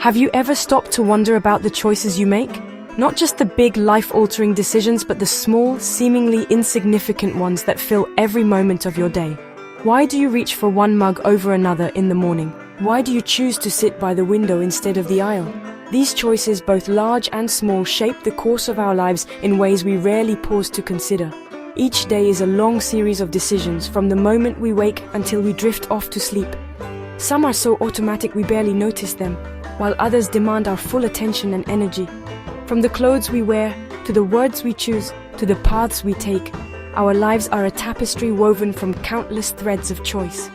Have you ever stopped to wonder about the choices you make? Not just the big life-altering decisions, but the small, seemingly insignificant ones that fill every moment of your day. Why do you reach for one mug over another in the morning? Why do you choose to sit by the window instead of the aisle? These choices, both large and small, shape the course of our lives in ways we rarely pause to consider. Each day is a long series of decisions, from the moment we wake until we drift off to sleep. Some are so automatic we barely notice them, while others demand our full attention and energy. From the clothes we wear, to the words we choose, to the paths we take, our lives are a tapestry woven from countless threads of choice.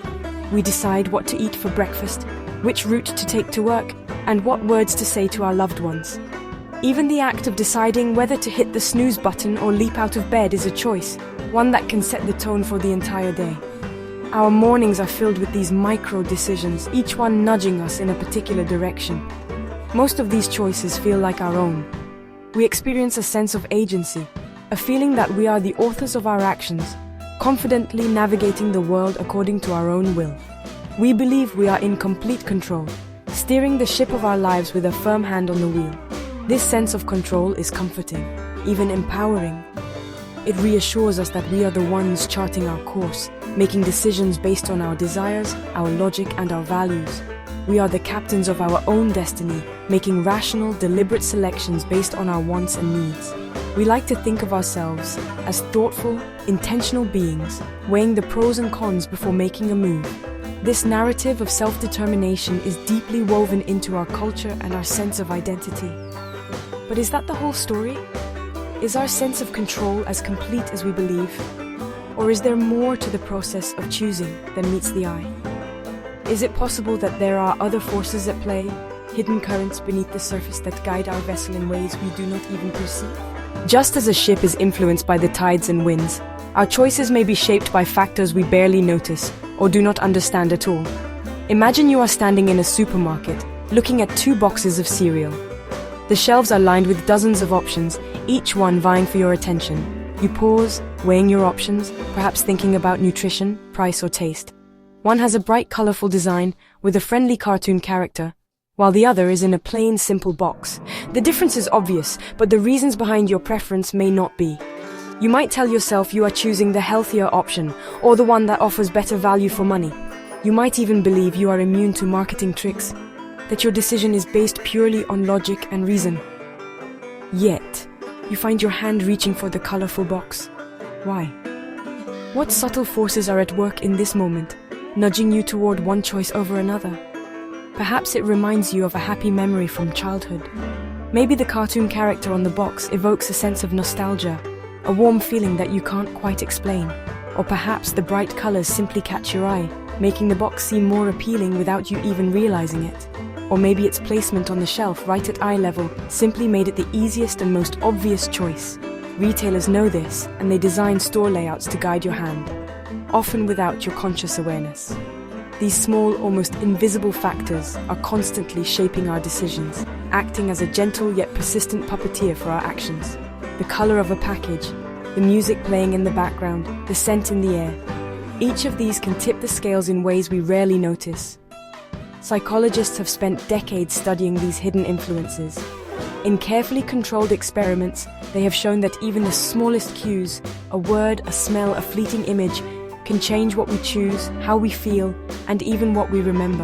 We decide what to eat for breakfast, which route to take to work, and what words to say to our loved ones. Even the act of deciding whether to hit the snooze button or leap out of bed is a choice, one that can set the tone for the entire day. Our mornings are filled with these micro decisions, each one nudging us in a particular direction. Most of these choices feel like our own. We experience a sense of agency, a feeling that we are the authors of our actions, confidently navigating the world according to our own will. We believe we are in complete control, steering the ship of our lives with a firm hand on the wheel. This sense of control is comforting, even empowering. It reassures us that we are the ones charting our course, making decisions based on our desires, our logic, and our values. We are the captains of our own destiny, making rational, deliberate selections based on our wants and needs. We like to think of ourselves as thoughtful, intentional beings, weighing the pros and cons before making a move. This narrative of self-determination is deeply woven into our culture and our sense of identity. But is that the whole story? Is our sense of control as complete as we believe? Or is there more to the process of choosing than meets the eye? Is it possible that there are other forces at play, hidden currents beneath the surface that guide our vessel in ways we do not even perceive? Just as a ship is influenced by the tides and winds, our choices may be shaped by factors we barely notice or do not understand at all. Imagine you are standing in a supermarket, looking at 2 boxes of cereal. The shelves are lined with dozens of options, each one vying for your attention. You pause, weighing your options, perhaps thinking about nutrition, price, or taste. One has a bright, colorful design with a friendly cartoon character, while the other is in a plain, simple box. The difference is obvious, but the reasons behind your preference may not be. You might tell yourself you are choosing the healthier option, or the one that offers better value for money. You might even believe you are immune to marketing tricks, that your decision is based purely on logic and reason. Yet, you find your hand reaching for the colorful box. Why? What subtle forces are at work in this moment, nudging you toward one choice over another? Perhaps it reminds you of a happy memory from childhood. Maybe the cartoon character on the box evokes a sense of nostalgia, a warm feeling that you can't quite explain. Or perhaps the bright colors simply catch your eye, making the box seem more appealing without you even realizing it. Or maybe its placement on the shelf right at eye level simply made it the easiest and most obvious choice. Retailers know this, and they design store layouts to guide your hand, often without your conscious awareness. These small, almost invisible factors are constantly shaping our decisions, acting as a gentle yet persistent puppeteer for our actions. The color of a package, the music playing in the background, the scent in the air. Each of these can tip the scales in ways we rarely notice. Psychologists have spent decades studying these hidden influences. In carefully controlled experiments, they have shown that even the smallest cues, a word, a smell, a fleeting image, can change what we choose, how we feel, and even what we remember.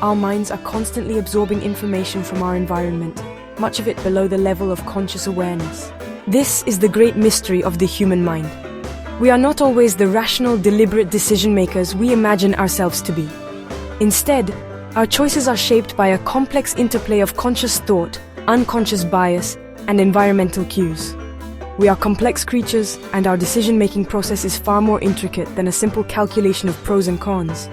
Our minds are constantly absorbing information from our environment, much of it below the level of conscious awareness. This is the great mystery of the human mind. We are not always the rational, deliberate decision makers we imagine ourselves to be. Instead, our choices are shaped by a complex interplay of conscious thought, unconscious bias, and environmental cues. We are complex creatures, and our decision-making process is far more intricate than a simple calculation of pros and cons.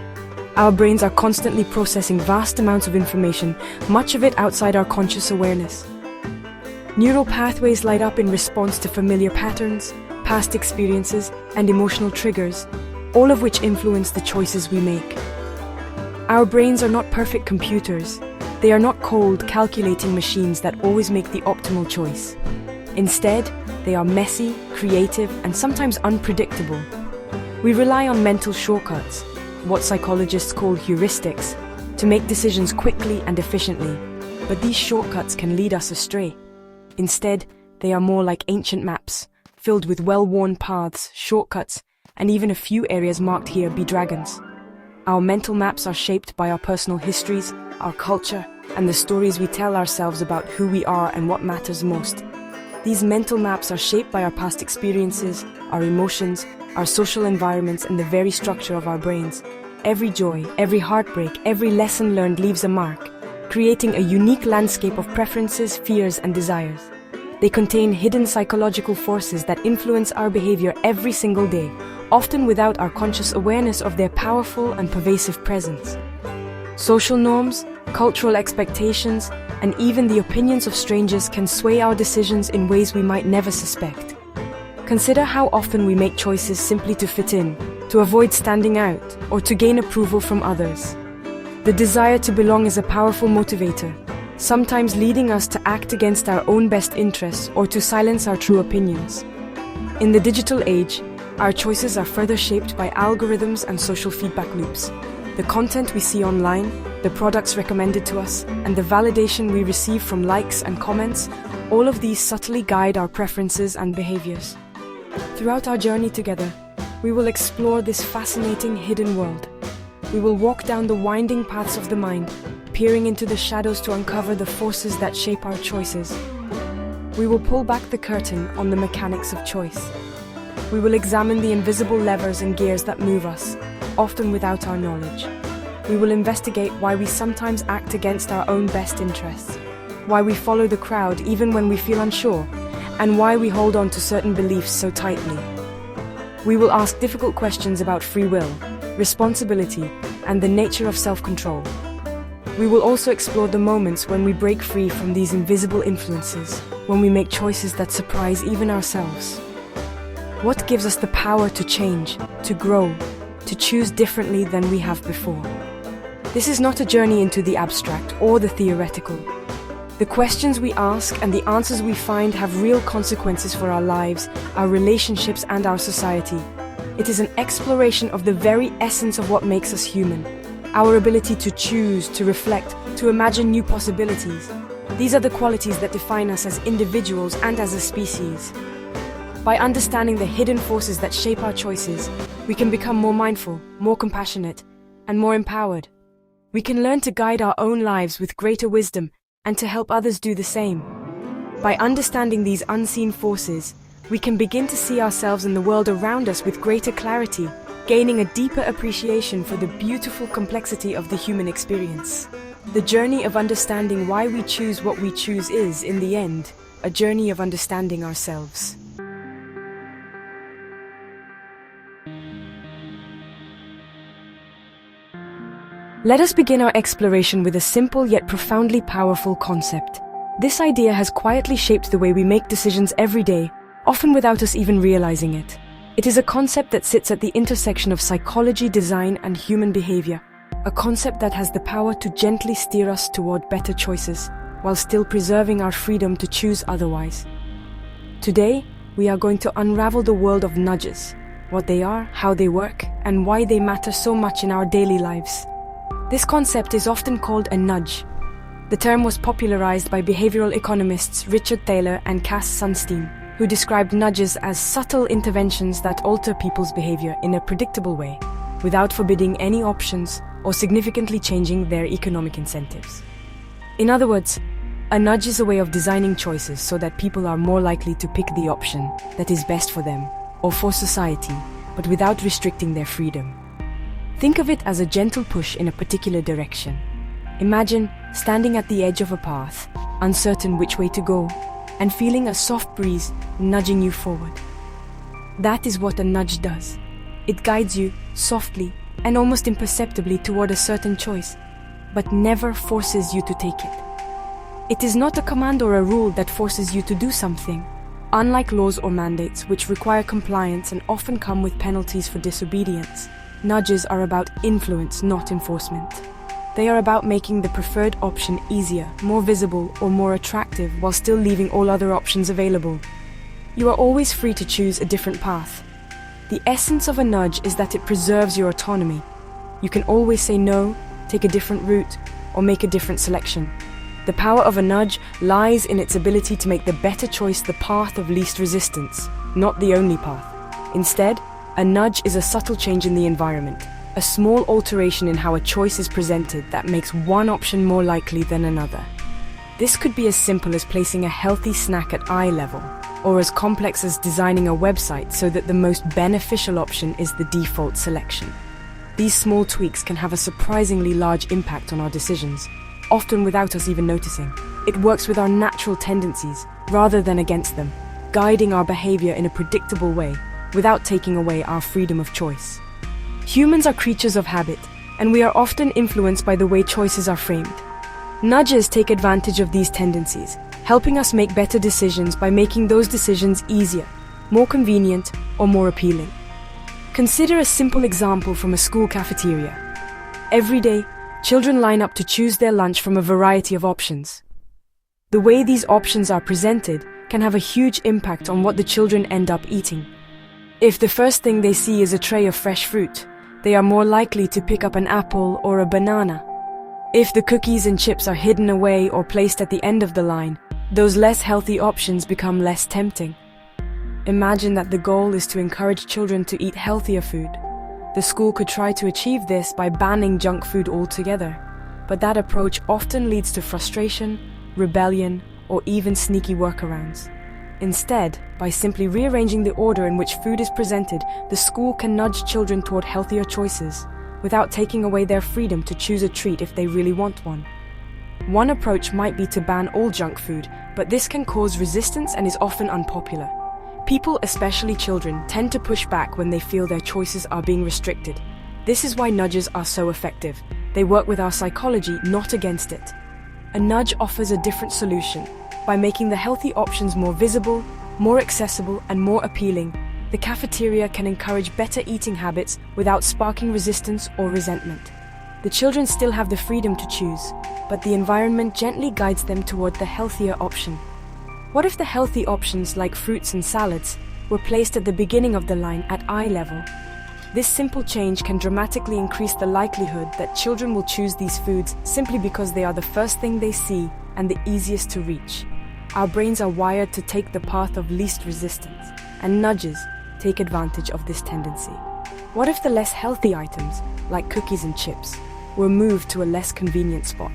Our brains are constantly processing vast amounts of information, much of it outside our conscious awareness. Neural pathways light up in response to familiar patterns, past experiences, and emotional triggers, all of which influence the choices we make. Our brains are not perfect computers. They are not cold, calculating machines that always make the optimal choice. Instead, they are messy, creative, and sometimes unpredictable. We rely on mental shortcuts, what psychologists call heuristics, to make decisions quickly and efficiently. But these shortcuts can lead us astray. Instead, they are more like ancient maps, filled with well-worn paths, shortcuts, and even a few areas marked here be dragons. Our mental maps are shaped by our personal histories, our culture, and the stories we tell ourselves about who we are and what matters most. These mental maps are shaped by our past experiences, our emotions, our social environments, and the very structure of our brains. Every joy, every heartbreak, every lesson learned leaves a mark, creating a unique landscape of preferences, fears, and desires. They contain hidden psychological forces that influence our behavior every single day, often without our conscious awareness of their powerful and pervasive presence. Social norms, cultural expectations, and even the opinions of strangers can sway our decisions in ways we might never suspect. Consider how often we make choices simply to fit in, to avoid standing out, or to gain approval from others. The desire to belong is a powerful motivator, sometimes leading us to act against our own best interests or to silence our true opinions. In the digital age, our choices are further shaped by algorithms and social feedback loops. The content we see online, the products recommended to us, and the validation we receive from likes and comments, all of these subtly guide our preferences and behaviors. Throughout our journey together, we will explore this fascinating hidden world. We will walk down the winding paths of the mind, peering into the shadows to uncover the forces that shape our choices. We will pull back the curtain on the mechanics of choice. We will examine the invisible levers and gears that move us, often without our knowledge. We will investigate why we sometimes act against our own best interests, why we follow the crowd even when we feel unsure, and why we hold on to certain beliefs so tightly. We will ask difficult questions about free will, responsibility, and the nature of self-control. We will also explore the moments when we break free from these invisible influences, when we make choices that surprise even ourselves. What gives us the power to change, to grow, to choose differently than we have before? This is not a journey into the abstract or the theoretical. The questions we ask and the answers we find have real consequences for our lives, our relationships, and our society. It is an exploration of the very essence of what makes us human. Our ability to choose, to reflect, to imagine new possibilities. These are the qualities that define us as individuals and as a species. By understanding the hidden forces that shape our choices, we can become more mindful, more compassionate, and more empowered. We can learn to guide our own lives with greater wisdom and to help others do the same. By understanding these unseen forces, we can begin to see ourselves and the world around us with greater clarity, gaining a deeper appreciation for the beautiful complexity of the human experience. The journey of understanding why we choose what we choose is, in the end, a journey of understanding ourselves. Let us begin our exploration with a simple yet profoundly powerful concept. This idea has quietly shaped the way we make decisions every day, often without us even realizing it. It is a concept that sits at the intersection of psychology, design, and human behavior. A concept that has the power to gently steer us toward better choices, while still preserving our freedom to choose otherwise. Today, we are going to unravel the world of nudges, what they are, how they work, and why they matter so much in our daily lives. This concept is often called a nudge. The term was popularized by behavioral economists Richard Thaler and Cass Sunstein, who described nudges as subtle interventions that alter people's behavior in a predictable way, without forbidding any options or significantly changing their economic incentives. In other words, a nudge is a way of designing choices so that people are more likely to pick the option that is best for them or for society, but without restricting their freedom. Think of it as a gentle push in a particular direction. Imagine standing at the edge of a path, uncertain which way to go, and feeling a soft breeze nudging you forward. That is what a nudge does. It guides you softly and almost imperceptibly toward a certain choice, but never forces you to take it. It is not a command or a rule that forces you to do something. Unlike laws or mandates, which require compliance and often come with penalties for disobedience, nudges are about influence, not enforcement. They are about making the preferred option easier, more visible, or more attractive while still leaving all other options available. You are always free to choose a different path. The essence of a nudge is that it preserves your autonomy. You can always say no, take a different route, or make a different selection. The power of a nudge lies in its ability to make the better choice the path of least resistance, not the only path. Instead, a nudge is a subtle change in the environment, a small alteration in how a choice is presented that makes one option more likely than another. This could be as simple as placing a healthy snack at eye level, or as complex as designing a website so that the most beneficial option is the default selection. These small tweaks can have a surprisingly large impact on our decisions, often without us even noticing. It works with our natural tendencies rather than against them, guiding our behavior in a predictable way without taking away our freedom of choice. Humans are creatures of habit, and we are often influenced by the way choices are framed. Nudges take advantage of these tendencies, helping us make better decisions by making those decisions easier, more convenient, or more appealing. Consider a simple example from a school cafeteria. Every day, children line up to choose their lunch from a variety of options. The way these options are presented can have a huge impact on what the children end up eating. If the first thing they see is a tray of fresh fruit, they are more likely to pick up an apple or a banana. If the cookies and chips are hidden away or placed at the end of the line, those less healthy options become less tempting. Imagine that the goal is to encourage children to eat healthier food. The school could try to achieve this by banning junk food altogether, but that approach often leads to frustration, rebellion, or even sneaky workarounds. Instead, by simply rearranging the order in which food is presented, the school can nudge children toward healthier choices, without taking away their freedom to choose a treat if they really want one. One approach might be to ban all junk food, but this can cause resistance and is often unpopular. People, especially children, tend to push back when they feel their choices are being restricted. This is why nudges are so effective. They work with our psychology, not against it. A nudge offers a different solution. By making the healthy options more visible, more accessible, and more appealing, the cafeteria can encourage better eating habits without sparking resistance or resentment. The children still have the freedom to choose, but the environment gently guides them toward the healthier option. What if the healthy options like fruits and salads were placed at the beginning of the line at eye level? This simple change can dramatically increase the likelihood that children will choose these foods simply because they are the first thing they see and the easiest to reach. Our brains are wired to take the path of least resistance, and nudges take advantage of this tendency. What if the less healthy items, like cookies and chips, were moved to a less convenient spot?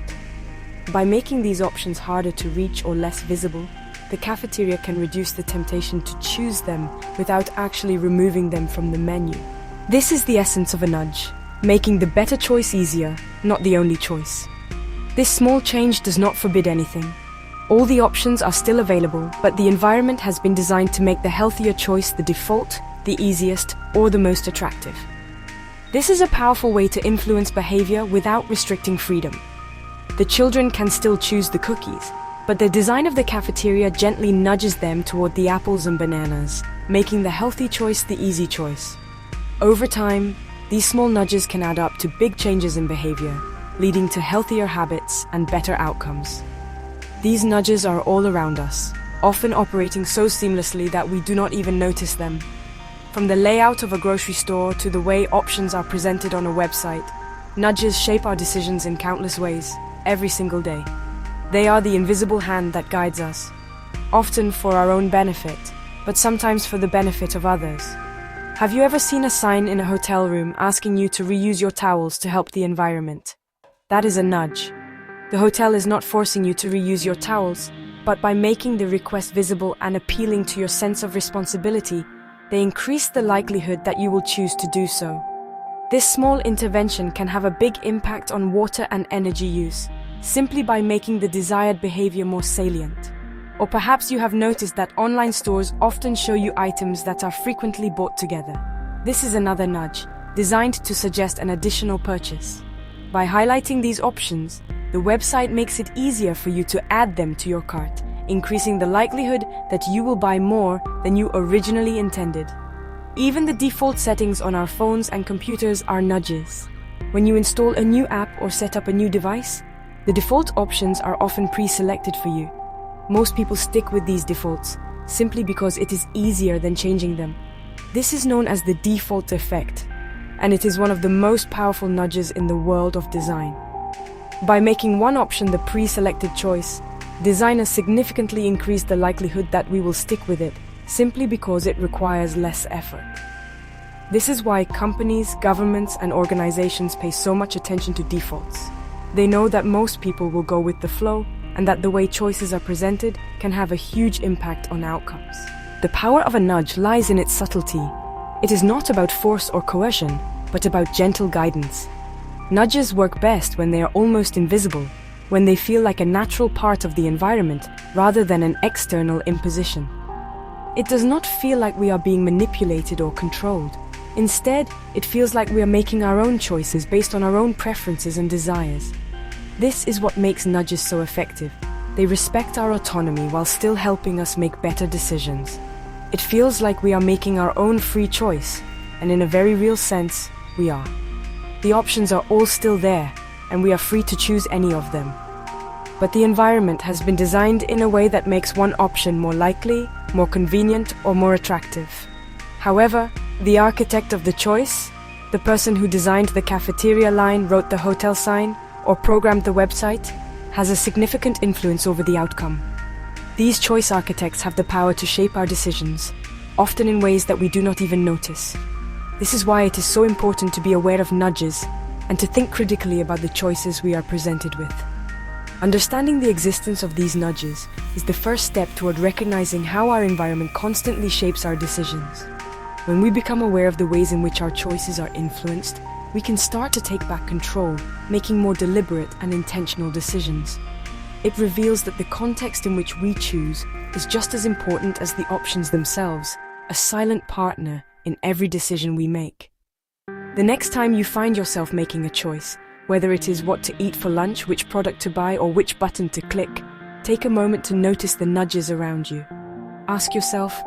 By making these options harder to reach or less visible, the cafeteria can reduce the temptation to choose them without actually removing them from the menu. This is the essence of a nudge, making the better choice easier, not the only choice. This small change does not forbid anything. All the options are still available, but the environment has been designed to make the healthier choice the default, the easiest, or the most attractive. This is a powerful way to influence behavior without restricting freedom. The children can still choose the cookies, but the design of the cafeteria gently nudges them toward the apples and bananas, making the healthy choice the easy choice. Over time, these small nudges can add up to big changes in behavior, leading to healthier habits and better outcomes. These nudges are all around us, often operating so seamlessly that we do not even notice them. From the layout of a grocery store to the way options are presented on a website, nudges shape our decisions in countless ways, every single day. They are the invisible hand that guides us, often for our own benefit, but sometimes for the benefit of others. Have you ever seen a sign in a hotel room asking you to reuse your towels to help the environment? That is a nudge. The hotel is not forcing you to reuse your towels, but by making the request visible and appealing to your sense of responsibility, they increase the likelihood that you will choose to do so. This small intervention can have a big impact on water and energy use, simply by making the desired behavior more salient. Or perhaps you have noticed that online stores often show you items that are frequently bought together. This is another nudge, designed to suggest an additional purchase. By highlighting these options, the website makes it easier for you to add them to your cart, increasing the likelihood that you will buy more than you originally intended. Even the default settings on our phones and computers are nudges. When you install a new app or set up a new device, the default options are often pre-selected for you. Most people stick with these defaults, simply because it is easier than changing them. This is known as the default effect, and it is one of the most powerful nudges in the world of design. By making one option the pre-selected choice, designers significantly increase the likelihood that we will stick with it, simply because it requires less effort. This is why companies, governments, and organizations pay so much attention to defaults. They know that most people will go with the flow, and that the way choices are presented can have a huge impact on outcomes. The power of a nudge lies in its subtlety. It is not about force or coercion, but about gentle guidance. Nudges work best when they are almost invisible, when they feel like a natural part of the environment rather than an external imposition. It does not feel like we are being manipulated or controlled. Instead, it feels like we are making our own choices based on our own preferences and desires. This is what makes nudges so effective. They respect our autonomy while still helping us make better decisions. It feels like we are making our own free choice, and in a very real sense, we are. The options are all still there, and we are free to choose any of them. But the environment has been designed in a way that makes one option more likely, more convenient, or more attractive. However, the architect of the choice, the person who designed the cafeteria line, wrote the hotel sign, or programmed the website, has a significant influence over the outcome. These choice architects have the power to shape our decisions, often in ways that we do not even notice. This is why it is so important to be aware of nudges and to think critically about the choices we are presented with. Understanding the existence of these nudges is the first step toward recognizing how our environment constantly shapes our decisions. When we become aware of the ways in which our choices are influenced, we can start to take back control, making more deliberate and intentional decisions. It reveals that the context in which we choose is just as important as the options themselves, a silent partner in every decision we make. The next time you find yourself making a choice, whether it is what to eat for lunch, which product to buy, or which button to click, take a moment to notice the nudges around you. Ask yourself,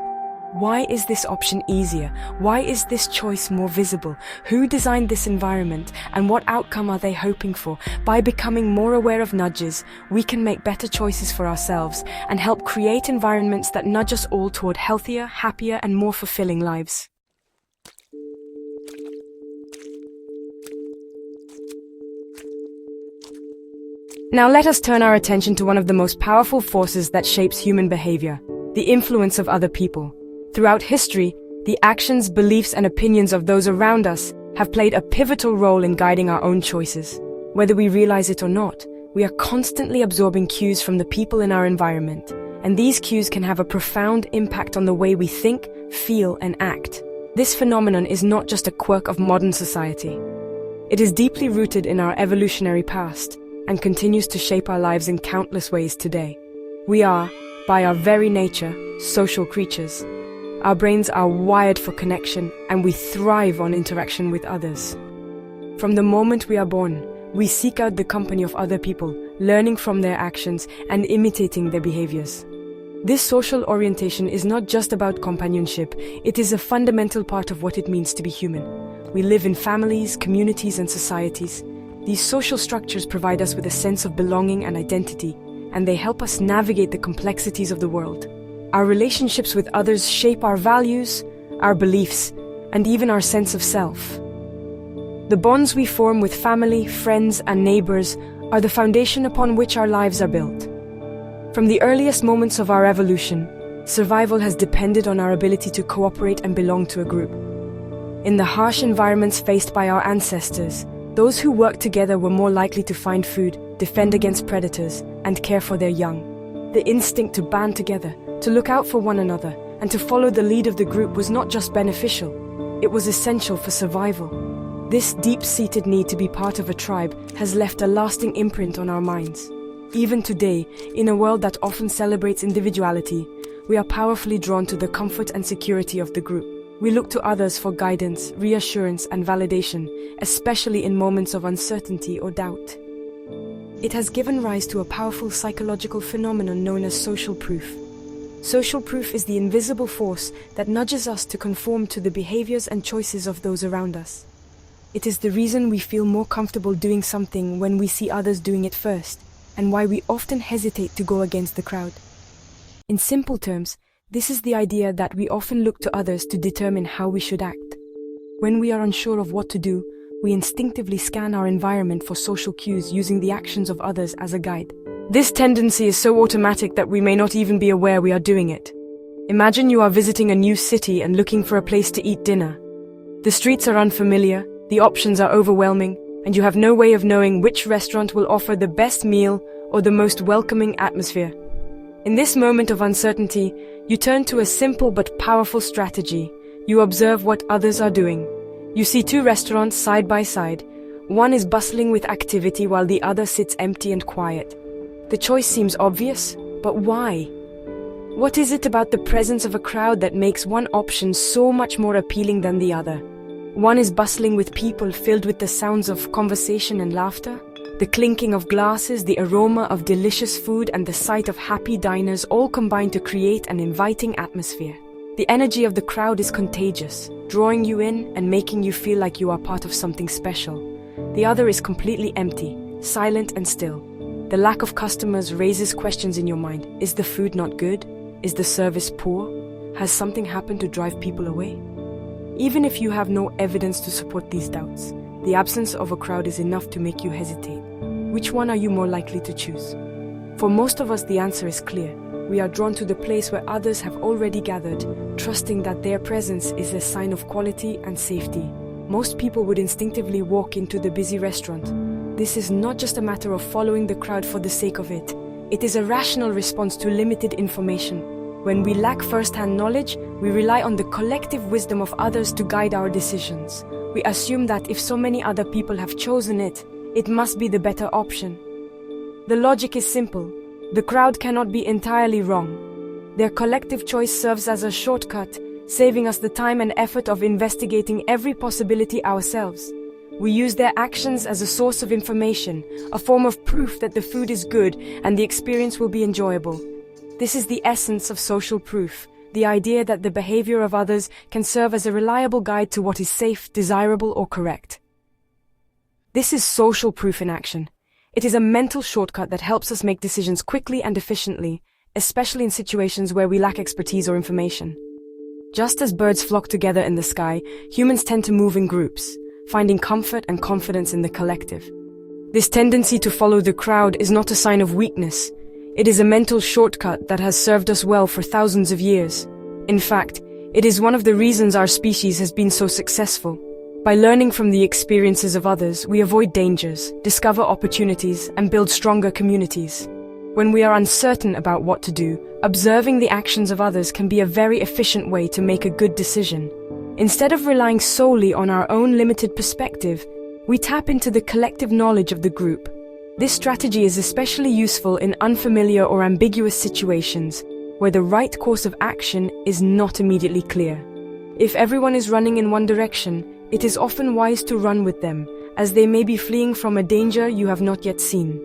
why is this option easier? Why is this choice more visible? Who designed this environment, and what outcome are they hoping for? By becoming more aware of nudges, we can make better choices for ourselves and help create environments that nudge us all toward healthier, happier, and more fulfilling lives. Now let us turn our attention to one of the most powerful forces that shapes human behavior, the influence of other people. Throughout history, the actions, beliefs, and opinions of those around us have played a pivotal role in guiding our own choices. Whether we realize it or not, we are constantly absorbing cues from the people in our environment, and these cues can have a profound impact on the way we think, feel, and act. This phenomenon is not just a quirk of modern society. It is deeply rooted in our evolutionary past and continues to shape our lives in countless ways today. We are, by our very nature, social creatures. Our brains are wired for connection, and we thrive on interaction with others. From the moment we are born, we seek out the company of other people, learning from their actions and imitating their behaviors. This social orientation is not just about companionship, it is a fundamental part of what it means to be human. We live in families, communities, and societies. These social structures provide us with a sense of belonging and identity, and they help us navigate the complexities of the world. Our relationships with others shape our values, our beliefs, and even our sense of self. The bonds we form with family, friends, and neighbors are the foundation upon which our lives are built. From the earliest moments of our evolution, survival has depended on our ability to cooperate and belong to a group. In the harsh environments faced by our ancestors, those who worked together were more likely to find food, defend against predators, and care for their young. The instinct to band together, to look out for one another, and to follow the lead of the group was not just beneficial, it was essential for survival. This deep-seated need to be part of a tribe has left a lasting imprint on our minds. Even today, in a world that often celebrates individuality, we are powerfully drawn to the comfort and security of the group. We look to others for guidance, reassurance, and validation, especially in moments of uncertainty or doubt. It has given rise to a powerful psychological phenomenon known as social proof. Social proof is the invisible force that nudges us to conform to the behaviors and choices of those around us. It is the reason we feel more comfortable doing something when we see others doing it first, and why we often hesitate to go against the crowd. In simple terms, this is the idea that we often look to others to determine how we should act. When we are unsure of what to do, we instinctively scan our environment for social cues using the actions of others as a guide. This tendency is so automatic that we may not even be aware we are doing it. Imagine you are visiting a new city and looking for a place to eat dinner. The streets are unfamiliar, the options are overwhelming, and you have no way of knowing which restaurant will offer the best meal or the most welcoming atmosphere. In this moment of uncertainty, you turn to a simple but powerful strategy. You observe what others are doing. You see two restaurants side by side. One is bustling with activity while the other sits empty and quiet. The choice seems obvious, but why? What is it about the presence of a crowd that makes one option so much more appealing than the other? One is bustling with people filled with the sounds of conversation and laughter. The clinking of glasses, the aroma of delicious food, and the sight of happy diners all combine to create an inviting atmosphere. The energy of the crowd is contagious, drawing you in and making you feel like you are part of something special. The other is completely empty, silent and still. The lack of customers raises questions in your mind. Is the food not good? Is the service poor? Has something happened to drive people away? Even if you have no evidence to support these doubts, the absence of a crowd is enough to make you hesitate. Which one are you more likely to choose? For most of us, the answer is clear. We are drawn to the place where others have already gathered, trusting that their presence is a sign of quality and safety. Most people would instinctively walk into the busy restaurant. This is not just a matter of following the crowd for the sake of it. It is a rational response to limited information. When we lack first-hand knowledge, we rely on the collective wisdom of others to guide our decisions. We assume that if so many other people have chosen it, it must be the better option. The logic is simple. The crowd cannot be entirely wrong. Their collective choice serves as a shortcut, saving us the time and effort of investigating every possibility ourselves. We use their actions as a source of information, a form of proof that the food is good and the experience will be enjoyable. This is the essence of social proof, the idea that the behavior of others can serve as a reliable guide to what is safe, desirable, or correct. This is social proof in action. It is a mental shortcut that helps us make decisions quickly and efficiently, especially in situations where we lack expertise or information. Just as birds flock together in the sky, humans tend to move in groups, finding comfort and confidence in the collective. This tendency to follow the crowd is not a sign of weakness. It is a mental shortcut that has served us well for thousands of years. In fact, it is one of the reasons our species has been so successful. By learning from the experiences of others, we avoid dangers, discover opportunities, and build stronger communities. When we are uncertain about what to do, observing the actions of others can be a very efficient way to make a good decision. Instead of relying solely on our own limited perspective, we tap into the collective knowledge of the group. This strategy is especially useful in unfamiliar or ambiguous situations, where the right course of action is not immediately clear. If everyone is running in one direction, it is often wise to run with them, as they may be fleeing from a danger you have not yet seen.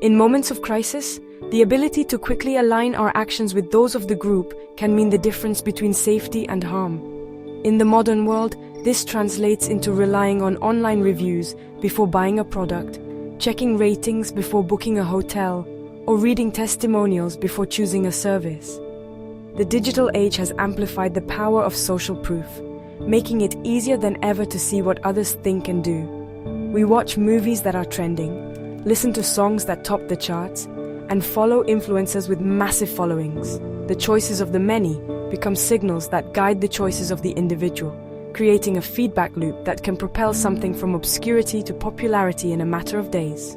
In moments of crisis, the ability to quickly align our actions with those of the group can mean the difference between safety and harm. In the modern world, this translates into relying on online reviews before buying a product, checking ratings before booking a hotel, or reading testimonials before choosing a service. The digital age has amplified the power of social proof, making it easier than ever to see what others think and do. We watch movies that are trending, listen to songs that top the charts, and follow influencers with massive followings. The choices of the many become signals that guide the choices of the individual, creating a feedback loop that can propel something from obscurity to popularity in a matter of days.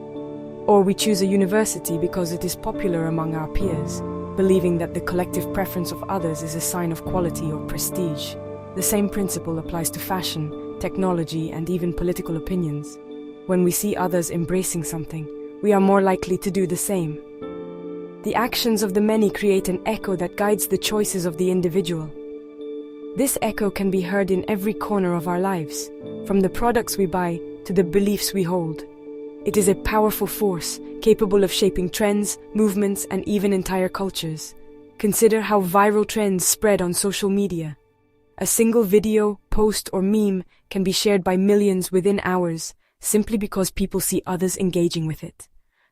Or we choose a university because it is popular among our peers, believing that the collective preference of others is a sign of quality or prestige. The same principle applies to fashion, technology, and even political opinions. When we see others embracing something, we are more likely to do the same. The actions of the many create an echo that guides the choices of the individual. This echo can be heard in every corner of our lives, from the products we buy to the beliefs we hold. It is a powerful force, capable of shaping trends, movements, and even entire cultures. Consider how viral trends spread on social media. A single video, post, or meme can be shared by millions within hours, simply because people see others engaging with it.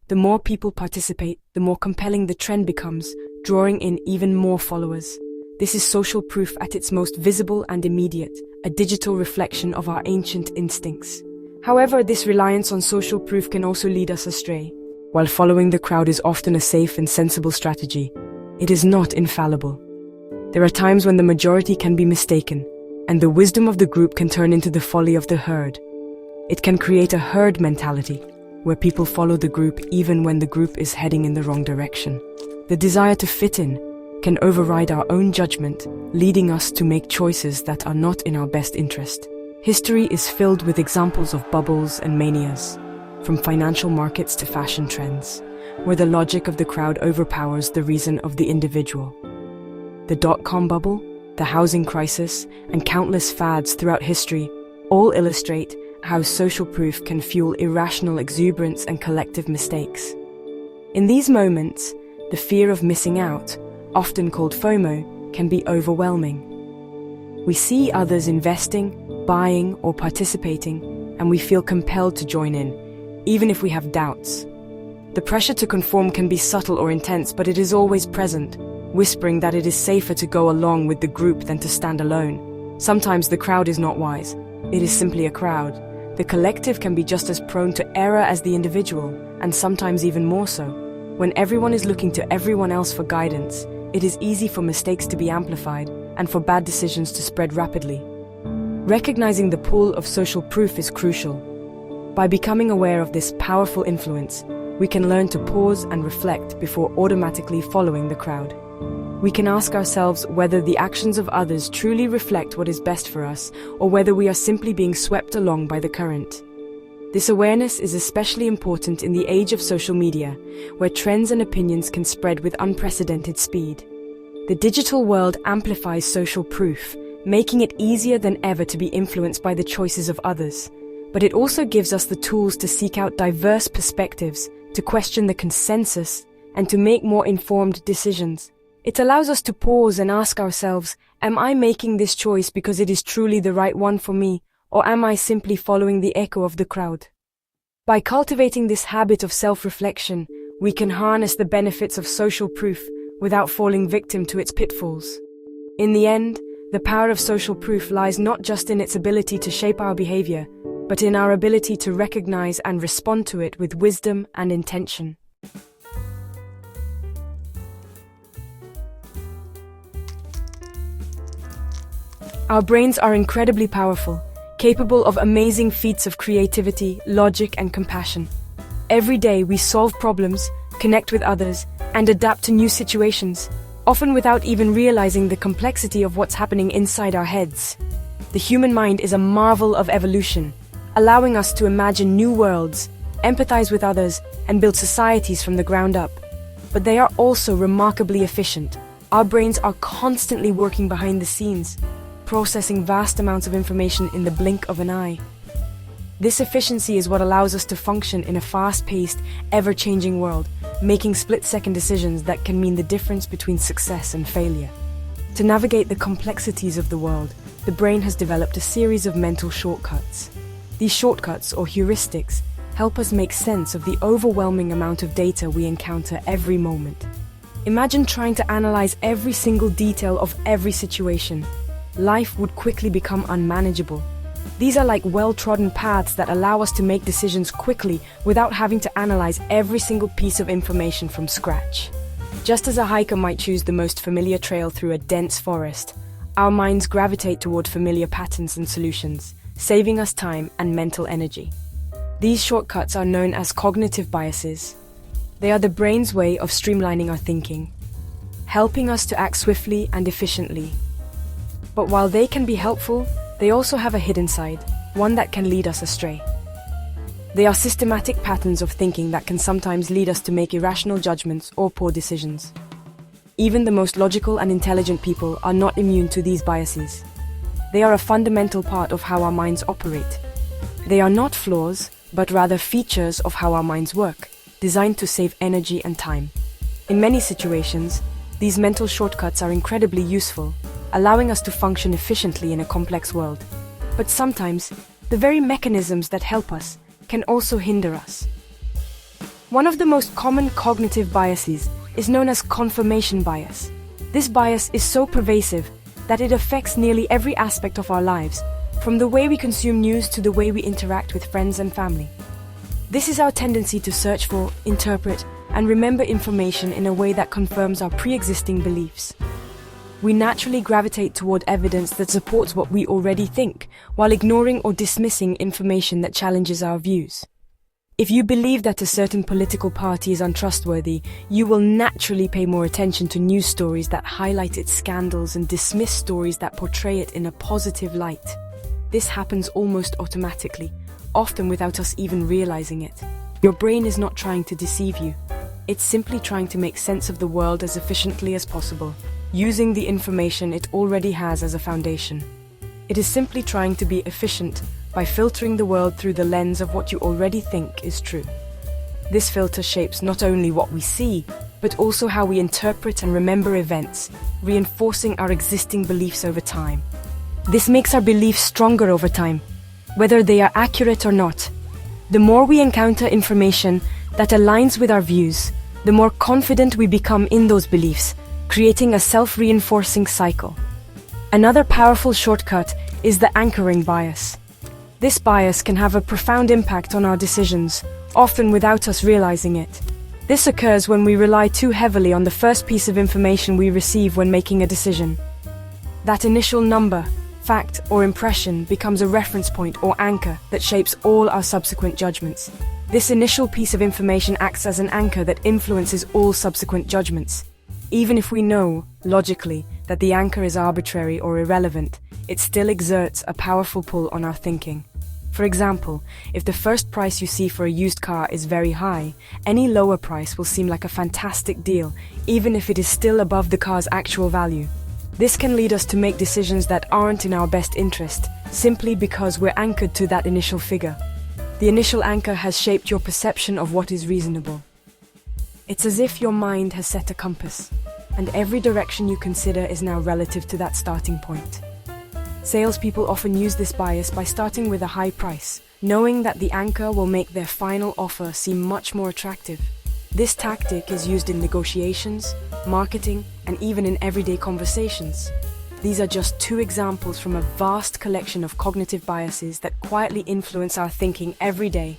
The more people participate, the more compelling the trend becomes, drawing in even more followers. This is social proof at its most visible and immediate, a digital reflection of our ancient instincts. However, this reliance on social proof can also lead us astray. While following the crowd is often a safe and sensible strategy, it is not infallible. There are times when the majority can be mistaken, and the wisdom of the group can turn into the folly of the herd. It can create a herd mentality, where people follow the group even when the group is heading in the wrong direction. The desire to fit in can override our own judgment, leading us to make choices that are not in our best interest. History is filled with examples of bubbles and manias, from financial markets to fashion trends, where the logic of the crowd overpowers the reason of the individual. The dot-com bubble, the housing crisis, and countless fads throughout history all illustrate how social proof can fuel irrational exuberance and collective mistakes. In these moments, the fear of missing out, often called FOMO, can be overwhelming. We see others investing, buying, or participating, and we feel compelled to join in, even if we have doubts. The pressure to conform can be subtle or intense, but it is always present, whispering that it is safer to go along with the group than to stand alone. Sometimes the crowd is not wise. It is simply a crowd. The collective can be just as prone to error as the individual, and sometimes even more so. When everyone is looking to everyone else for guidance, it is easy for mistakes to be amplified and for bad decisions to spread rapidly. Recognizing the pull of social proof is crucial. By becoming aware of this powerful influence, we can learn to pause and reflect before automatically following the crowd. We can ask ourselves whether the actions of others truly reflect what is best for us, or whether we are simply being swept along by the current. This awareness is especially important in the age of social media, where trends and opinions can spread with unprecedented speed. The digital world amplifies social proof, making it easier than ever to be influenced by the choices of others. But it also gives us the tools to seek out diverse perspectives, to question the consensus, and to make more informed decisions. It allows us to pause and ask ourselves, am I making this choice because it is truly the right one for me, or am I simply following the echo of the crowd? By cultivating this habit of self-reflection, we can harness the benefits of social proof without falling victim to its pitfalls. In the end, the power of social proof lies not just in its ability to shape our behavior, but in our ability to recognize and respond to it with wisdom and intention. Our brains are incredibly powerful, capable of amazing feats of creativity, logic, and compassion. Every day we solve problems, connect with others, and adapt to new situations, often without even realizing the complexity of what's happening inside our heads. The human mind is a marvel of evolution, allowing us to imagine new worlds, empathize with others, and build societies from the ground up. But they are also remarkably efficient. Our brains are constantly working behind the scenes, processing vast amounts of information in the blink of an eye. This efficiency is what allows us to function in a fast-paced, ever-changing world, making split-second decisions that can mean the difference between success and failure. To navigate the complexities of the world, the brain has developed a series of mental shortcuts. These shortcuts, or heuristics, help us make sense of the overwhelming amount of data we encounter every moment. Imagine trying to analyze every single detail of every situation. Life would quickly become unmanageable. These are like well-trodden paths that allow us to make decisions quickly without having to analyze every single piece of information from scratch. Just as a hiker might choose the most familiar trail through a dense forest, our minds gravitate toward familiar patterns and solutions, saving us time and mental energy. These shortcuts are known as cognitive biases. They are the brain's way of streamlining our thinking, helping us to act swiftly and efficiently. But while they can be helpful, they also have a hidden side, one that can lead us astray. They are systematic patterns of thinking that can sometimes lead us to make irrational judgments or poor decisions. Even the most logical and intelligent people are not immune to these biases. They are a fundamental part of how our minds operate. They are not flaws, but rather features of how our minds work, designed to save energy and time. In many situations, these mental shortcuts are incredibly useful, allowing us to function efficiently in a complex world. But sometimes, the very mechanisms that help us can also hinder us. One of the most common cognitive biases is known as confirmation bias. This bias is so pervasive that it affects nearly every aspect of our lives, from the way we consume news to the way we interact with friends and family. This is our tendency to search for, interpret, and remember information in a way that confirms our pre-existing beliefs. We naturally gravitate toward evidence that supports what we already think, while ignoring or dismissing information that challenges our views. If you believe that a certain political party is untrustworthy, you will naturally pay more attention to news stories that highlight its scandals and dismiss stories that portray it in a positive light. This happens almost automatically, often without us even realizing it. Your brain is not trying to deceive you. It's simply trying to make sense of the world as efficiently as possible, using the information it already has as a foundation. It is simply trying to be efficient by filtering the world through the lens of what you already think is true. This filter shapes not only what we see, but also how we interpret and remember events, reinforcing our existing beliefs over time. This makes our beliefs stronger over time, whether they are accurate or not. The more we encounter information that aligns with our views, the more confident we become in those beliefs, creating a self-reinforcing cycle. Another powerful shortcut is the anchoring bias. This bias can have a profound impact on our decisions, often without us realizing it. This occurs when we rely too heavily on the first piece of information we receive when making a decision. That initial number, fact, or impression becomes a reference point or anchor that shapes all our subsequent judgments. This initial piece of information acts as an anchor that influences all subsequent judgments. Even if we know, logically, that the anchor is arbitrary or irrelevant, it still exerts a powerful pull on our thinking. For example, if the first price you see for a used car is very high, any lower price will seem like a fantastic deal, even if it is still above the car's actual value. This can lead us to make decisions that aren't in our best interest, simply because we're anchored to that initial figure. The initial anchor has shaped your perception of what is reasonable. It's as if your mind has set a compass, and every direction you consider is now relative to that starting point. Salespeople often use this bias by starting with a high price, knowing that the anchor will make their final offer seem much more attractive. This tactic is used in negotiations, marketing, and even in everyday conversations. These are just two examples from a vast collection of cognitive biases that quietly influence our thinking every day.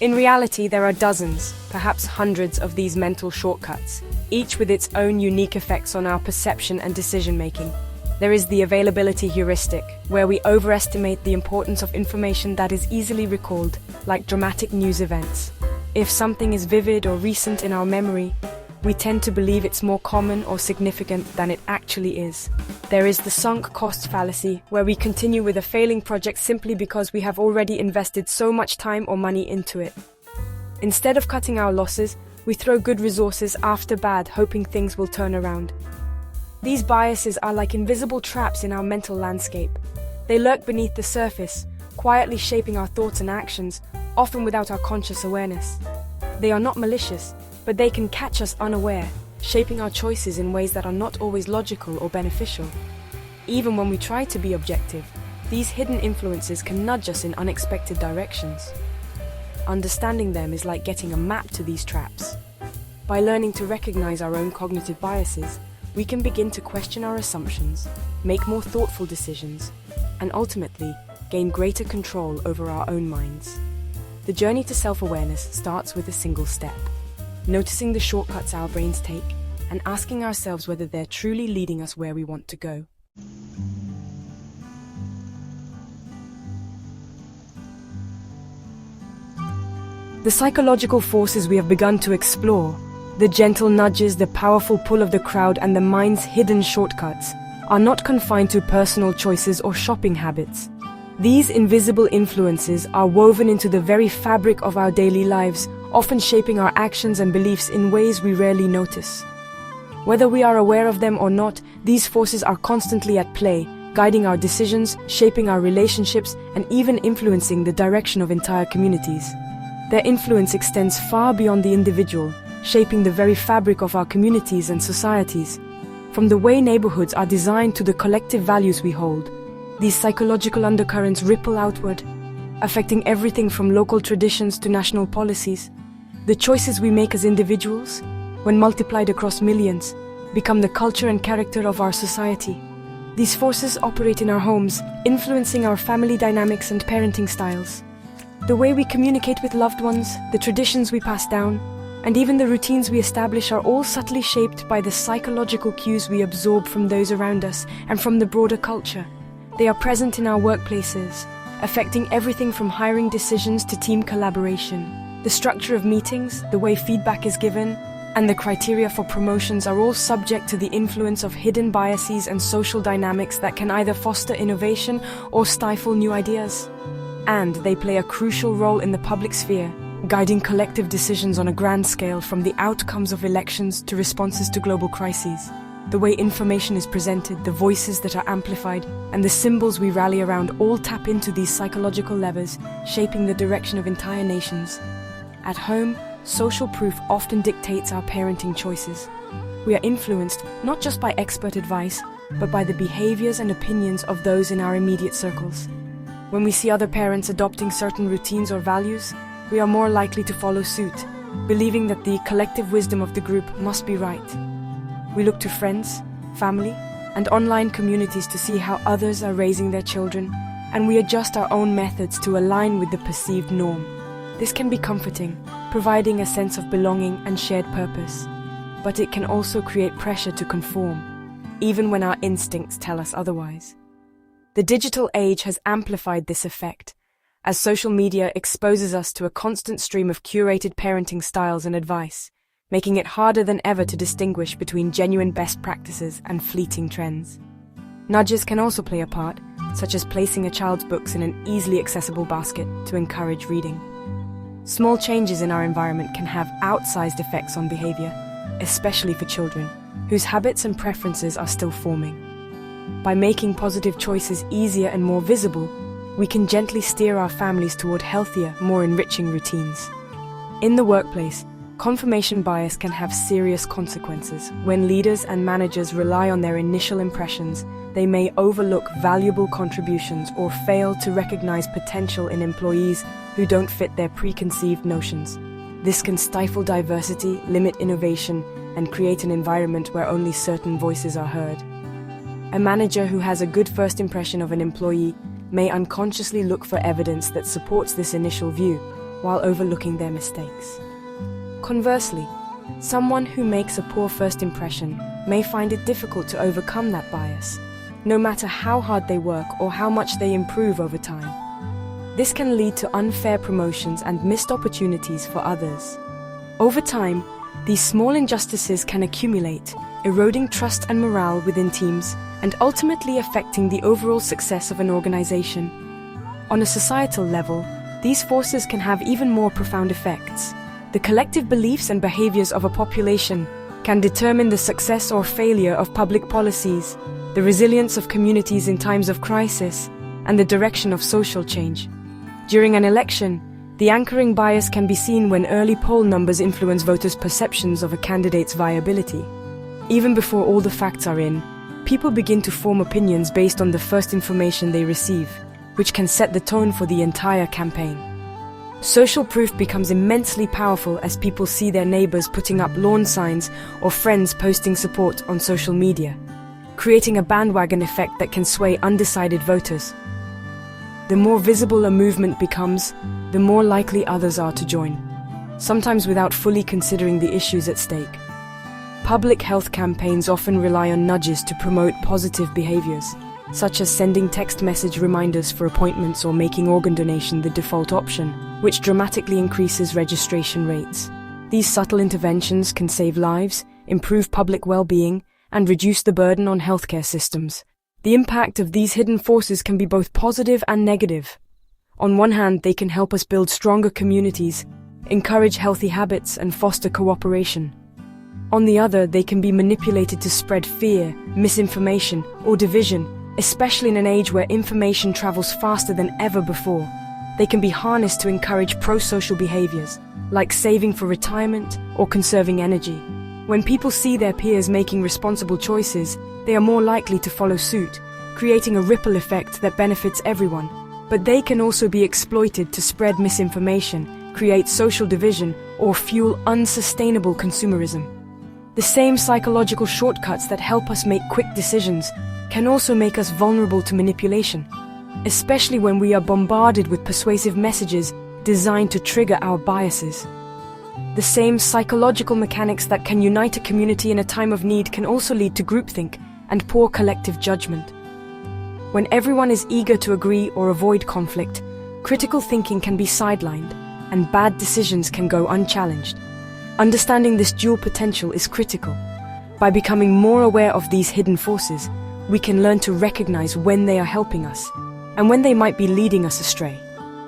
In reality, there are dozens, perhaps hundreds of these mental shortcuts, each with its own unique effects on our perception and decision-making. There is the availability heuristic, where we overestimate the importance of information that is easily recalled, like dramatic news events. If something is vivid or recent in our memory, we tend to believe it's more common or significant than it actually is. There is the sunk cost fallacy, where we continue with a failing project simply because we have already invested so much time or money into it. Instead of cutting our losses, we throw good resources after bad, hoping things will turn around. These biases are like invisible traps in our mental landscape. They lurk beneath the surface, quietly shaping our thoughts and actions, often without our conscious awareness. They are not malicious, but they can catch us unaware, shaping our choices in ways that are not always logical or beneficial. Even when we try to be objective, these hidden influences can nudge us in unexpected directions. Understanding them is like getting a map to these traps. By learning to recognize our own cognitive biases, we can begin to question our assumptions, make more thoughtful decisions, and ultimately gain greater control over our own minds. The journey to self-awareness starts with a single step: noticing the shortcuts our brains take and asking ourselves whether they're truly leading us where we want to go. The psychological forces we have begun to explore, the gentle nudges, the powerful pull of the crowd, and the mind's hidden shortcuts, are not confined to personal choices or shopping habits. These invisible influences are woven into the very fabric of our daily lives, often shaping our actions and beliefs in ways we rarely notice. Whether we are aware of them or not, these forces are constantly at play, guiding our decisions, shaping our relationships, and even influencing the direction of entire communities. Their influence extends far beyond the individual, shaping the very fabric of our communities and societies. From the way neighborhoods are designed to the collective values we hold, these psychological undercurrents ripple outward, affecting everything from local traditions to national policies. The choices we make as individuals, when multiplied across millions, become the culture and character of our society. These forces operate in our homes, influencing our family dynamics and parenting styles. The way we communicate with loved ones, the traditions we pass down, and even the routines we establish are all subtly shaped by the psychological cues we absorb from those around us and from the broader culture. They are present in our workplaces, affecting everything from hiring decisions to team collaboration. The structure of meetings, the way feedback is given, and the criteria for promotions are all subject to the influence of hidden biases and social dynamics that can either foster innovation or stifle new ideas. And they play a crucial role in the public sphere, guiding collective decisions on a grand scale, from the outcomes of elections to responses to global crises. The way information is presented, the voices that are amplified, and the symbols we rally around all tap into these psychological levers, shaping the direction of entire nations. At home, social proof often dictates our parenting choices. We are influenced not just by expert advice, but by the behaviors and opinions of those in our immediate circles. When we see other parents adopting certain routines or values, we are more likely to follow suit, believing that the collective wisdom of the group must be right. We look to friends, family, and online communities to see how others are raising their children, and we adjust our own methods to align with the perceived norm. This can be comforting, providing a sense of belonging and shared purpose, but it can also create pressure to conform, even when our instincts tell us otherwise. The digital age has amplified this effect, as social media exposes us to a constant stream of curated parenting styles and advice, making it harder than ever to distinguish between genuine best practices and fleeting trends. Nudges can also play a part, such as placing a child's books in an easily accessible basket to encourage reading. Small changes in our environment can have outsized effects on behavior, especially for children, whose habits and preferences are still forming. By making positive choices easier and more visible, we can gently steer our families toward healthier, more enriching routines. In the workplace, confirmation bias can have serious consequences. When leaders and managers rely on their initial impressions, they may overlook valuable contributions or fail to recognize potential in employees who don't fit their preconceived notions. This can stifle diversity, limit innovation, and create an environment where only certain voices are heard. A manager who has a good first impression of an employee may unconsciously look for evidence that supports this initial view, while overlooking their mistakes. Conversely, someone who makes a poor first impression may find it difficult to overcome that bias, no matter how hard they work or how much they improve over time. This can lead to unfair promotions and missed opportunities for others. Over time, these small injustices can accumulate, eroding trust and morale within teams, and ultimately affecting the overall success of an organization. On a societal level, these forces can have even more profound effects. The collective beliefs and behaviors of a population can determine the success or failure of public policies, the resilience of communities in times of crisis, and the direction of social change. During an election, the anchoring bias can be seen when early poll numbers influence voters' perceptions of a candidate's viability. Even before all the facts are in, people begin to form opinions based on the first information they receive, which can set the tone for the entire campaign. Social proof becomes immensely powerful as people see their neighbors putting up lawn signs or friends posting support on social media, creating a bandwagon effect that can sway undecided voters. The more visible a movement becomes, the more likely others are to join, sometimes without fully considering the issues at stake. Public health campaigns often rely on nudges to promote positive behaviors, such as sending text message reminders for appointments or making organ donation the default option, which dramatically increases registration rates. These subtle interventions can save lives, improve public well-being, and reduce the burden on healthcare systems. The impact of these hidden forces can be both positive and negative. On one hand, they can help us build stronger communities, encourage healthy habits, and foster cooperation. On the other, they can be manipulated to spread fear, misinformation, or division, especially in an age where information travels faster than ever before. They can be harnessed to encourage pro-social behaviors, like saving for retirement or conserving energy. When people see their peers making responsible choices, they are more likely to follow suit, creating a ripple effect that benefits everyone. But they can also be exploited to spread misinformation, create social division, or fuel unsustainable consumerism. The same psychological shortcuts that help us make quick decisions can also make us vulnerable to manipulation, especially when we are bombarded with persuasive messages designed to trigger our biases. The same psychological mechanics that can unite a community in a time of need can also lead to groupthink and poor collective judgment. When everyone is eager to agree or avoid conflict, critical thinking can be sidelined, and bad decisions can go unchallenged. Understanding this dual potential is critical. By becoming more aware of these hidden forces, we can learn to recognize when they are helping us and when they might be leading us astray.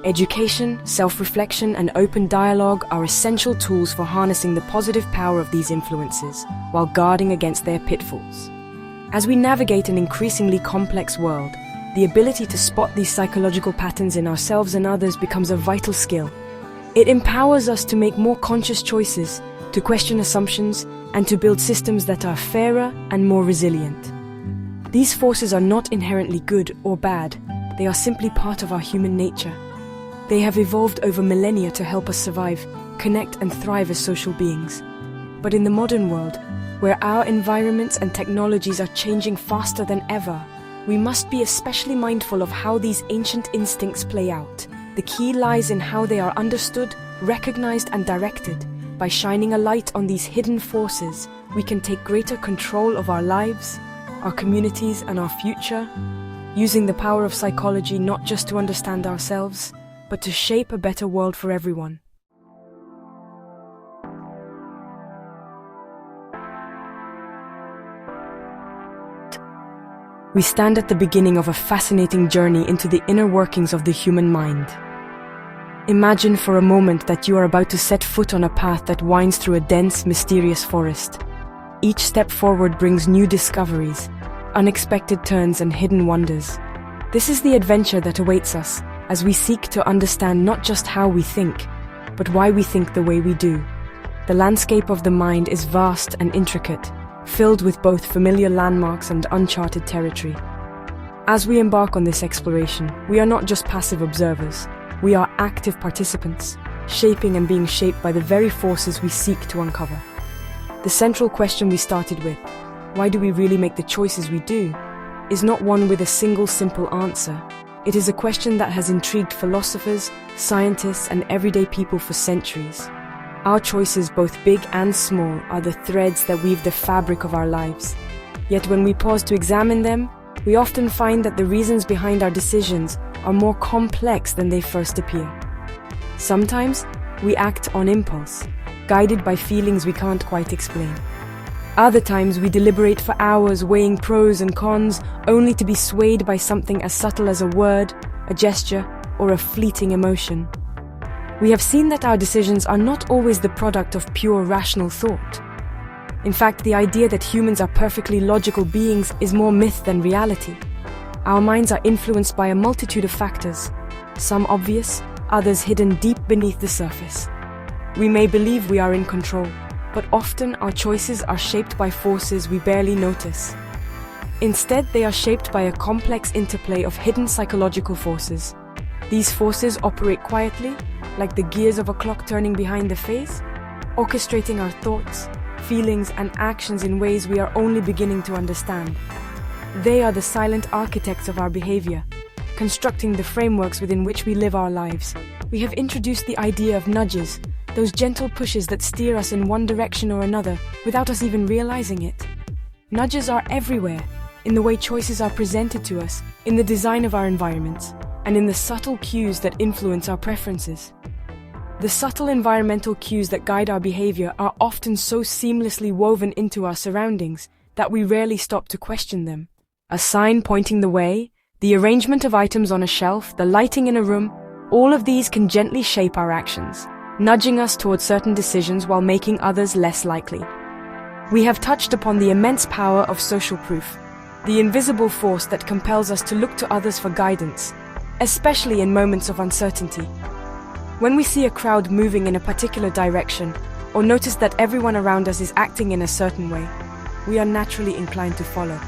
Education, self-reflection, and open dialogue are essential tools for harnessing the positive power of these influences while guarding against their pitfalls. As we navigate an increasingly complex world, the ability to spot these psychological patterns in ourselves and others becomes a vital skill. It empowers us to make more conscious choices, to question assumptions, and to build systems that are fairer and more resilient. These forces are not inherently good or bad, they are simply part of our human nature. They have evolved over millennia to help us survive, connect, and thrive as social beings. But in the modern world, where our environments and technologies are changing faster than ever, we must be especially mindful of how these ancient instincts play out. The key lies in how they are understood, recognized, and directed. By shining a light on these hidden forces, we can take greater control of our lives, our communities, and our future, using the power of psychology not just to understand ourselves, but to shape a better world for everyone. We stand at the beginning of a fascinating journey into the inner workings of the human mind. Imagine for a moment that you are about to set foot on a path that winds through a dense, mysterious forest. Each step forward brings new discoveries, unexpected turns, and hidden wonders. This is the adventure that awaits us as we seek to understand not just how we think, but why we think the way we do. The landscape of the mind is vast and intricate, filled with both familiar landmarks and uncharted territory. As we embark on this exploration, we are not just passive observers. We are active participants, shaping and being shaped by the very forces we seek to uncover. The central question we started with, why do we really make the choices we do, is not one with a single simple answer. It is a question that has intrigued philosophers, scientists, and everyday people for centuries. Our choices, both big and small, are the threads that weave the fabric of our lives. Yet when we pause to examine them, we often find that the reasons behind our decisions are more complex than they first appear. Sometimes, we act on impulse, guided by feelings we can't quite explain. Other times, we deliberate for hours, weighing pros and cons, only to be swayed by something as subtle as a word, a gesture, or a fleeting emotion. We have seen that our decisions are not always the product of pure rational thought. In fact, the idea that humans are perfectly logical beings is more myth than reality. Our minds are influenced by a multitude of factors, some obvious, others hidden deep beneath the surface. We may believe we are in control, but often our choices are shaped by forces we barely notice. Instead, they are shaped by a complex interplay of hidden psychological forces. These forces operate quietly, like the gears of a clock turning behind the face, orchestrating our thoughts, feelings, and actions in ways we are only beginning to understand. They are the silent architects of our behavior, constructing the frameworks within which we live our lives. We have introduced the idea of nudges, those gentle pushes that steer us in one direction or another without us even realizing it. Nudges are everywhere, in the way choices are presented to us, in the design of our environments, and in the subtle cues that influence our preferences. The subtle environmental cues that guide our behavior are often so seamlessly woven into our surroundings that we rarely stop to question them. A sign pointing the way, the arrangement of items on a shelf, the lighting in a room, all of these can gently shape our actions, nudging us towards certain decisions while making others less likely. We have touched upon the immense power of social proof, the invisible force that compels us to look to others for guidance, especially in moments of uncertainty. When we see a crowd moving in a particular direction, or notice that everyone around us is acting in a certain way, we are naturally inclined to follow.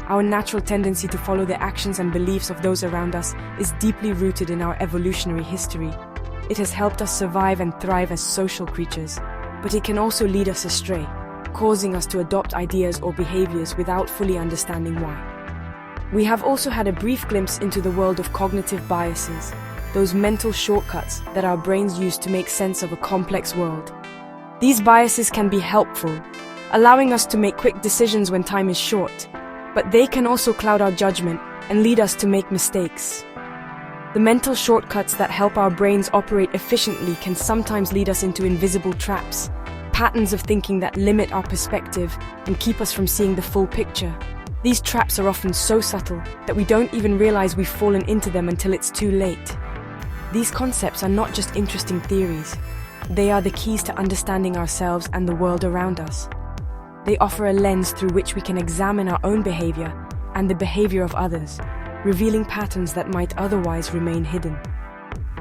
Our natural tendency to follow the actions and beliefs of those around us is deeply rooted in our evolutionary history. It has helped us survive and thrive as social creatures, but it can also lead us astray, causing us to adopt ideas or behaviors without fully understanding why. We have also had a brief glimpse into the world of cognitive biases, those mental shortcuts that our brains use to make sense of a complex world. These biases can be helpful, allowing us to make quick decisions when time is short, but they can also cloud our judgment and lead us to make mistakes. The mental shortcuts that help our brains operate efficiently can sometimes lead us into invisible traps, patterns of thinking that limit our perspective and keep us from seeing the full picture. These traps are often so subtle that we don't even realize we've fallen into them until it's too late. These concepts are not just interesting theories. They are the keys to understanding ourselves and the world around us. They offer a lens through which we can examine our own behavior and the behavior of others, revealing patterns that might otherwise remain hidden.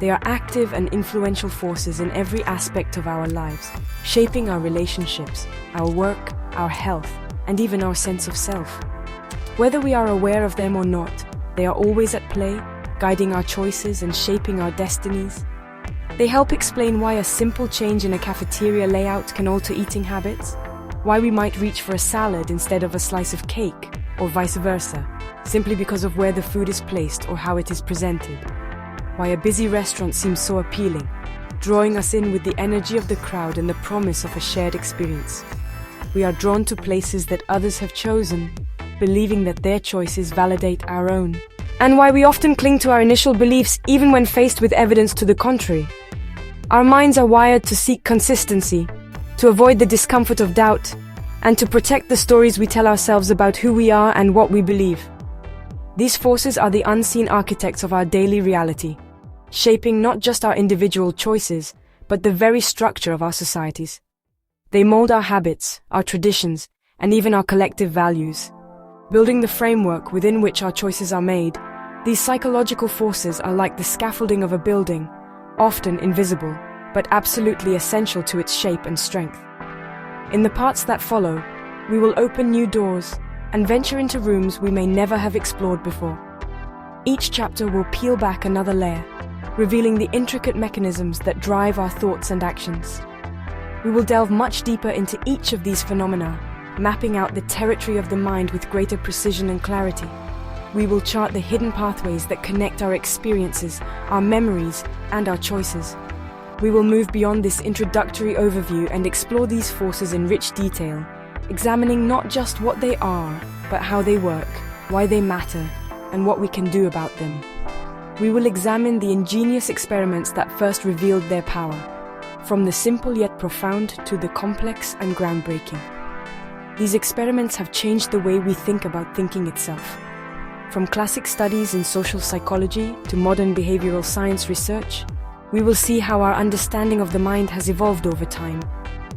They are active and influential forces in every aspect of our lives, shaping our relationships, our work, our health, and even our sense of self. Whether we are aware of them or not, they are always at play, guiding our choices and shaping our destinies. They help explain why a simple change in a cafeteria layout can alter eating habits, why we might reach for a salad instead of a slice of cake, or vice versa, simply because of where the food is placed or how it is presented. Why a busy restaurant seems so appealing, drawing us in with the energy of the crowd and the promise of a shared experience. We are drawn to places that others have chosen, believing that their choices validate our own. And why we often cling to our initial beliefs even when faced with evidence to the contrary. Our minds are wired to seek consistency, to avoid the discomfort of doubt, and to protect the stories we tell ourselves about who we are and what we believe. These forces are the unseen architects of our daily reality, shaping not just our individual choices, but the very structure of our societies. They mold our habits, our traditions, and even our collective values. Building the framework within which our choices are made, these psychological forces are like the scaffolding of a building, often invisible, but absolutely essential to its shape and strength. In the parts that follow, we will open new doors and venture into rooms we may never have explored before. Each chapter will peel back another layer, revealing the intricate mechanisms that drive our thoughts and actions. We will delve much deeper into each of these phenomena, mapping out the territory of the mind with greater precision and clarity. We will chart the hidden pathways that connect our experiences, our memories, and our choices. We will move beyond this introductory overview and explore these forces in rich detail, examining not just what they are, but how they work, why they matter, and what we can do about them. We will examine the ingenious experiments that first revealed their power, from the simple yet profound to the complex and groundbreaking. These experiments have changed the way we think about thinking itself. From classic studies in social psychology to modern behavioral science research, we will see how our understanding of the mind has evolved over time,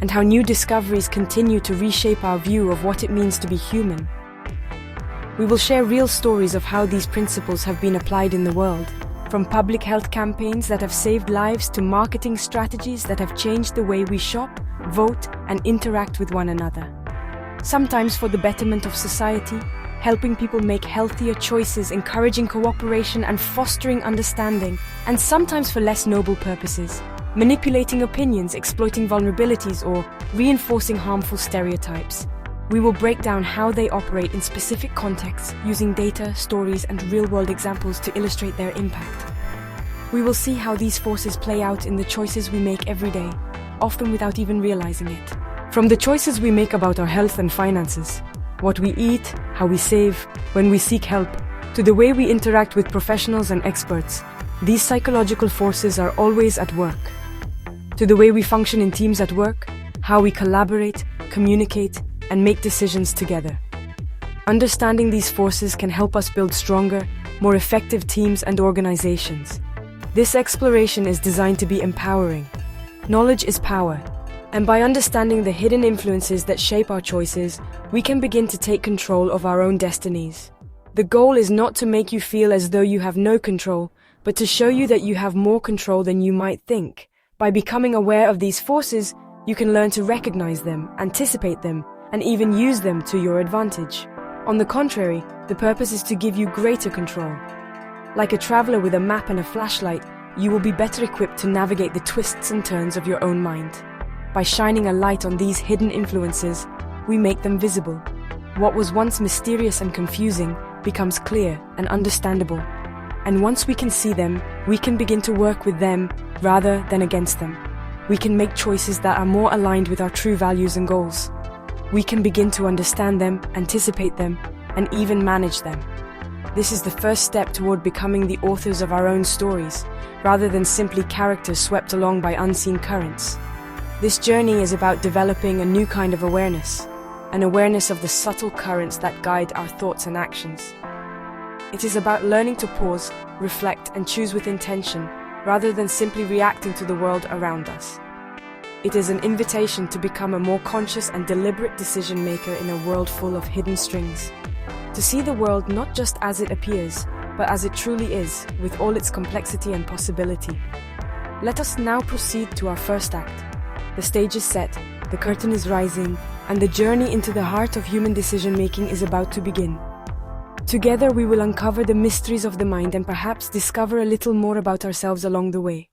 and how new discoveries continue to reshape our view of what it means to be human. We will share real stories of how these principles have been applied in the world, from public health campaigns that have saved lives to marketing strategies that have changed the way we shop, vote, and interact with one another. Sometimes for the betterment of society, helping people make healthier choices, encouraging cooperation and fostering understanding, and sometimes for less noble purposes, manipulating opinions, exploiting vulnerabilities, or reinforcing harmful stereotypes. We will break down how they operate in specific contexts, using data, stories, and real-world examples to illustrate their impact. We will see how these forces play out in the choices we make every day, often without even realizing it. From the choices we make about our health and finances, what we eat, how we save, when we seek help, to the way we interact with professionals and experts, these psychological forces are always at work. To the way we function in teams at work, how we collaborate, communicate, and make decisions together. Understanding these forces can help us build stronger, more effective teams and organizations. This exploration is designed to be empowering. Knowledge is power, and by understanding the hidden influences that shape our choices, we can begin to take control of our own destinies. The goal is not to make you feel as though you have no control, but to show you that you have more control than you might think. By becoming aware of these forces, you can learn to recognize them, anticipate them, and even use them to your advantage. On the contrary, the purpose is to give you greater control. Like a traveler with a map and a flashlight, you will be better equipped to navigate the twists and turns of your own mind. By shining a light on these hidden influences, we make them visible. What was once mysterious and confusing becomes clear and understandable. And once we can see them, we can begin to work with them rather than against them. We can make choices that are more aligned with our true values and goals. We can begin to understand them, anticipate them, and even manage them. This is the first step toward becoming the authors of our own stories, rather than simply characters swept along by unseen currents. This journey is about developing a new kind of awareness, an awareness of the subtle currents that guide our thoughts and actions. It is about learning to pause, reflect, and choose with intention, rather than simply reacting to the world around us. It is an invitation to become a more conscious and deliberate decision maker in a world full of hidden strings. To see the world not just as it appears, but as it truly is, with all its complexity and possibility. Let us now proceed to our first act. The stage is set, the curtain is rising, and the journey into the heart of human decision-making is about to begin. Together we will uncover the mysteries of the mind and perhaps discover a little more about ourselves along the way.